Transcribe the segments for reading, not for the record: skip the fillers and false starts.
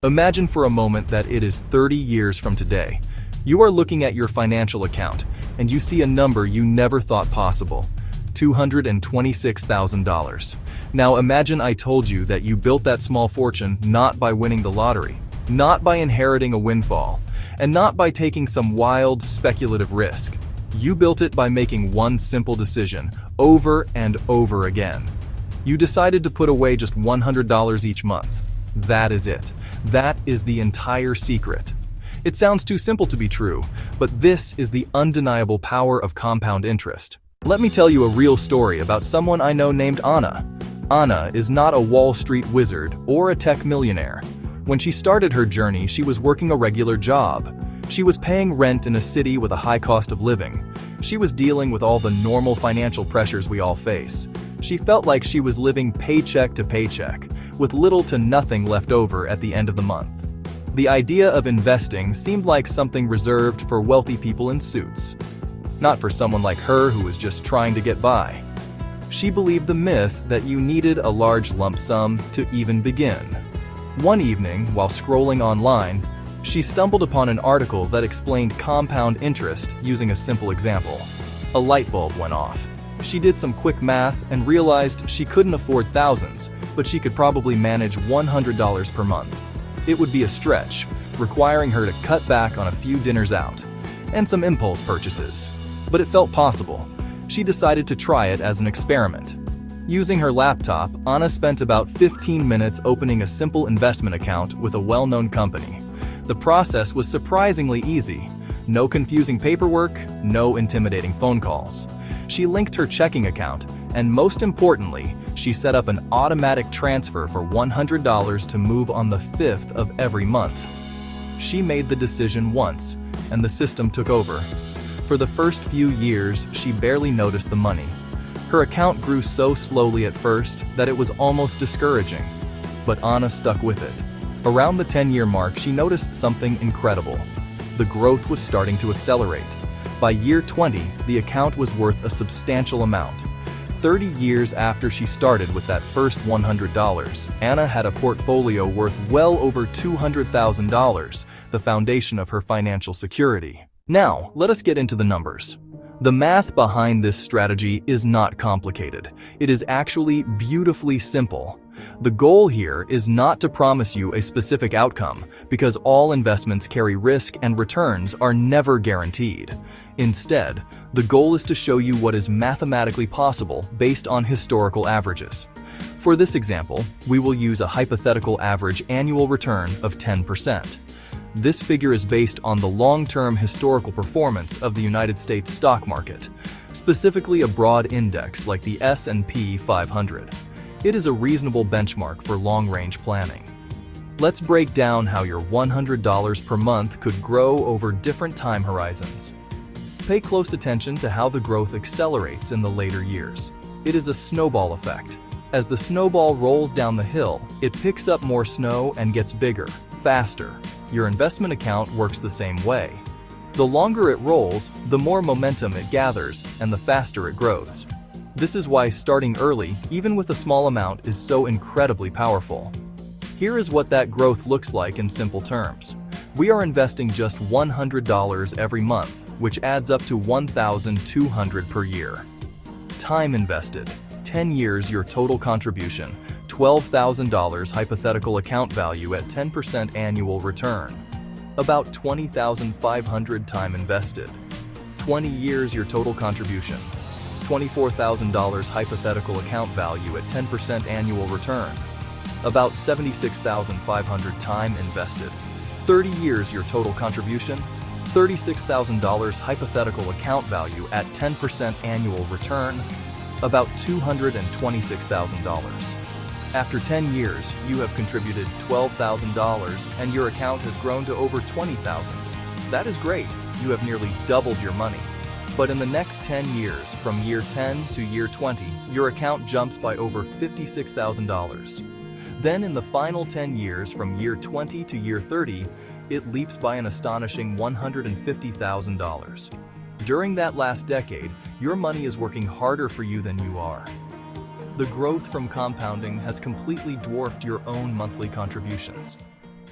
Imagine for a moment that it is 30 years from today. You are looking at your financial account, and you see a number you never thought possible: $226,000. Now imagine I told you that you built that small fortune not by winning the lottery, not by inheriting a windfall, and not by taking some wild, speculative risk. You built it by making one simple decision, over and over again. You decided to put away just $100 each month. That is it. That is the entire secret. It sounds too simple to be true, but this is the undeniable power of compound interest. Let me tell you a real story about someone I know named Anna. Anna is not a Wall Street wizard or a tech millionaire. When she started her journey, she was working a regular job. She was paying rent in a city with a high cost of living. She was dealing with all the normal financial pressures we all face. She felt like she was living paycheck to paycheck, with little to nothing left over at the end of the month. The idea of investing seemed like something reserved for wealthy people in suits, not for someone like her who was just trying to get by. She believed the myth that you needed a large lump sum to even begin. One evening, while scrolling online, she stumbled upon an article that explained compound interest using a simple example. A light bulb went off. She did some quick math and realized she couldn't afford thousands, but she could probably manage $100 per month. It would be a stretch, requiring her to cut back on a few dinners out and some impulse purchases. But it felt possible. She decided to try it as an experiment. Using her laptop, Anna spent about 15 minutes opening a simple investment account with a well-known company. The process was surprisingly easy. No confusing paperwork, no intimidating phone calls. She linked her checking account, and most importantly, she set up an automatic transfer for $100 to move on the 5th of every month. She made the decision once, and the system took over. For the first few years, she barely noticed the money. Her account grew so slowly at first that it was almost discouraging. But Anna stuck with it. Around the 10-year mark, she noticed something incredible. The growth was starting to accelerate. By year 20, the account was worth a substantial amount. 30 years after she started with that first $100, Anna had a portfolio worth well over $200,000, the foundation of her financial security. Now, let us get into the numbers. The math behind this strategy is not complicated. It is actually beautifully simple. The goal here is not to promise you a specific outcome, because all investments carry risk and returns are never guaranteed. Instead, the goal is to show you what is mathematically possible based on historical averages. For this example, we will use a hypothetical average annual return of 10%. This figure is based on the long-term historical performance of the United States stock market, specifically a broad index like the S&P 500. It is a reasonable benchmark for long-range planning. Let's break down how your $100 per month could grow over different time horizons. Pay close attention to how the growth accelerates in the later years. It is a snowball effect. As the snowball rolls down the hill, it picks up more snow and gets bigger, faster. Your investment account works the same way. The longer it rolls, the more momentum it gathers, and the faster it grows. This is why starting early, even with a small amount, is so incredibly powerful. Here is what that growth looks like in simple terms. We are investing just $100 every month, which adds up to $1,200 per year. Time invested: 10 years, your total contribution, $12,000 hypothetical account value at 10% annual return. About $20,500 time invested. 20 years, your total contribution, $24,000 hypothetical account value at 10% annual return. About $76,500 time invested. 30 years, your total contribution, $36,000 hypothetical account value at 10% annual return. About $226,000. After 10 years, you have contributed $12,000 and your account has grown to over $20,000. That is great. You have nearly doubled your money. But in the next 10 years, from year 10 to year 20, your account jumps by over $56,000. Then in the final 10 years, from year 20 to year 30, it leaps by an astonishing $150,000. During that last decade, your money is working harder for you than you are. The growth from compounding has completely dwarfed your own monthly contributions.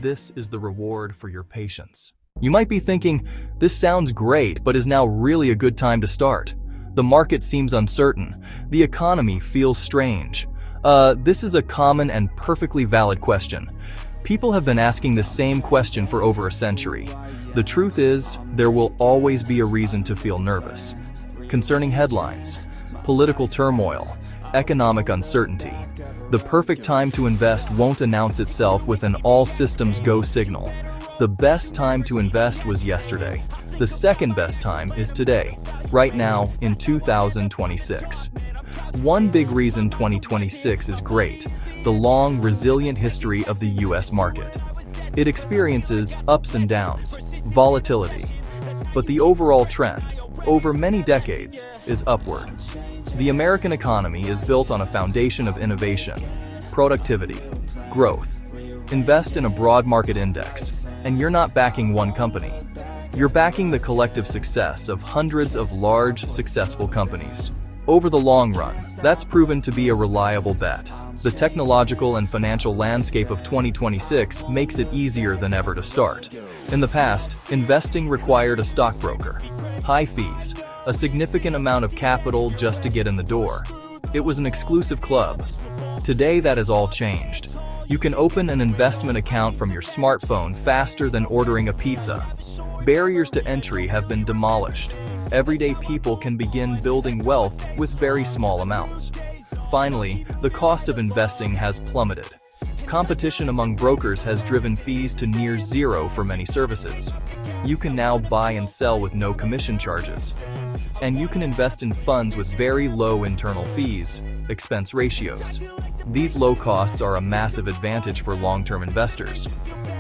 This is the reward for your patience. You might be thinking, this sounds great, but is now really a good time to start? The market seems uncertain. The economy feels strange. This is a common and perfectly valid question. People have been asking the same question for over a century. The truth is, there will always be a reason to feel nervous. Concerning headlines, political turmoil, economic uncertainty, the perfect time to invest won't announce itself with an all-systems-go signal. The best time to invest was yesterday. The second best time is today, right now in 2026. One big reason 2026 is great: the long, resilient history of the US market. It experiences ups and downs, volatility, but the overall trend, over many decades, is upward. The American economy is built on a foundation of innovation, productivity, growth. Invest in a broad market index, and you're not backing one company. You're backing the collective success of hundreds of large, successful companies. Over the long run, that's proven to be a reliable bet. The technological and financial landscape of 2026 makes it easier than ever to start. In the past, investing required a stockbroker, high fees, a significant amount of capital just to get in the door. It was an exclusive club. Today, that has all changed. You can open an investment account from your smartphone faster than ordering a pizza. Barriers to entry have been demolished. Everyday people can begin building wealth with very small amounts. Finally, the cost of investing has plummeted. Competition among brokers has driven fees to near zero for many services. You can now buy and sell with no commission charges. And you can invest in funds with very low internal fees, expense ratios. These low costs are a massive advantage for long-term investors.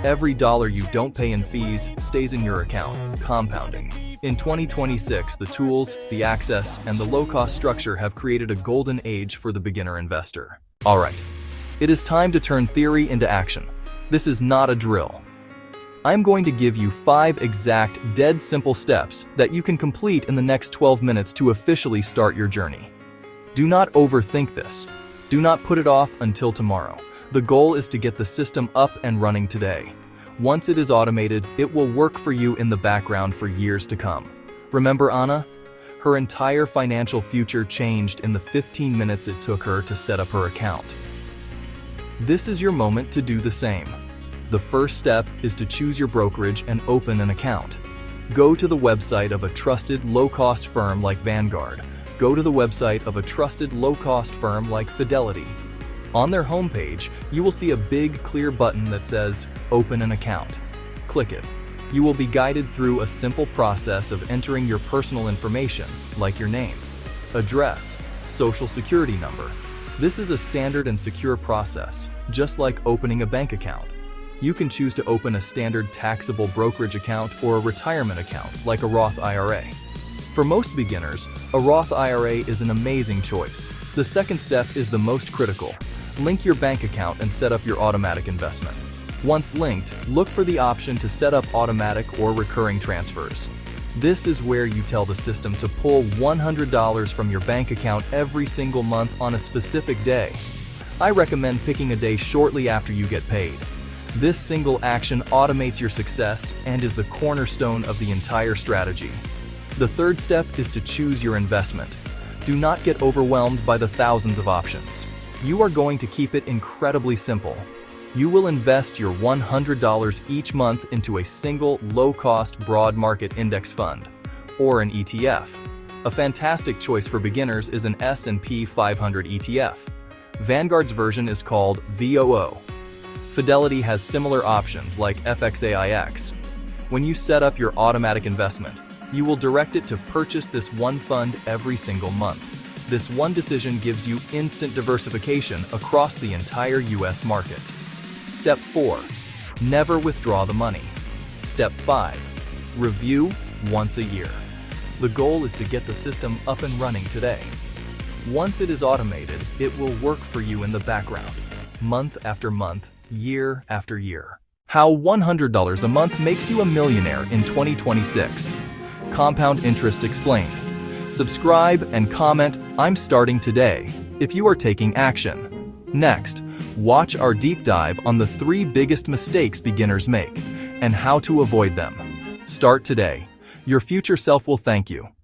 Every dollar you don't pay in fees stays in your account, compounding. In 2026, the tools, the access, and the low-cost structure have created a golden age for the beginner investor. All right, it is time to turn theory into action. This is not a drill. I'm going to give you 5 exact, dead simple steps that you can complete in the next 12 minutes to officially start your journey. Do not overthink this. Do not put it off until tomorrow. The goal is to get the system up and running today. Once it is automated, it will work for you in the background for years to come. Remember Anna? Her entire financial future changed in the 15 minutes it took her to set up her account. This is your moment to do the same. The first step is to choose your brokerage and open an account. Go to the website of a trusted low-cost firm like Vanguard. Go to the website of a trusted low-cost firm like Fidelity. On their homepage, you will see a big, clear button that says, Open an account. Click it. You will be guided through a simple process of entering your personal information, like your name, address, social security number. This is a standard and secure process, just like opening a bank account. You can choose to open a standard taxable brokerage account or a retirement account, like a Roth IRA. For most beginners, a Roth IRA is an amazing choice. The second step is the most critical. Link your bank account and set up your automatic investment. Once linked, look for the option to set up automatic or recurring transfers. This is where you tell the system to pull $100 from your bank account every single month on a specific day. I recommend picking a day shortly after you get paid. This single action automates your success and is the cornerstone of the entire strategy. The third step is to choose your investment. Do not get overwhelmed by the thousands of options. You are going to keep it incredibly simple. You will invest your $100 each month into a single low-cost broad market index fund, or an ETF. A fantastic choice for beginners is an S&P 500 ETF. Vanguard's version is called VOO. Fidelity has similar options like FXAIX. When you set up your automatic investment, you will direct it to purchase this one fund every single month. This one decision gives you instant diversification across the entire US market. Step 4. Never withdraw the money. Step 5. Review once a year. The goal is to get the system up and running today. Once it is automated, it will work for you in the background, month after month, year after year. How $100 a month makes you a millionaire in 2026. Compound interest explained. Subscribe and comment, I'm starting today, if you are taking action. Next, Watch our deep dive on the 3 biggest mistakes beginners make and how to avoid them. Start today. Your future self will thank you.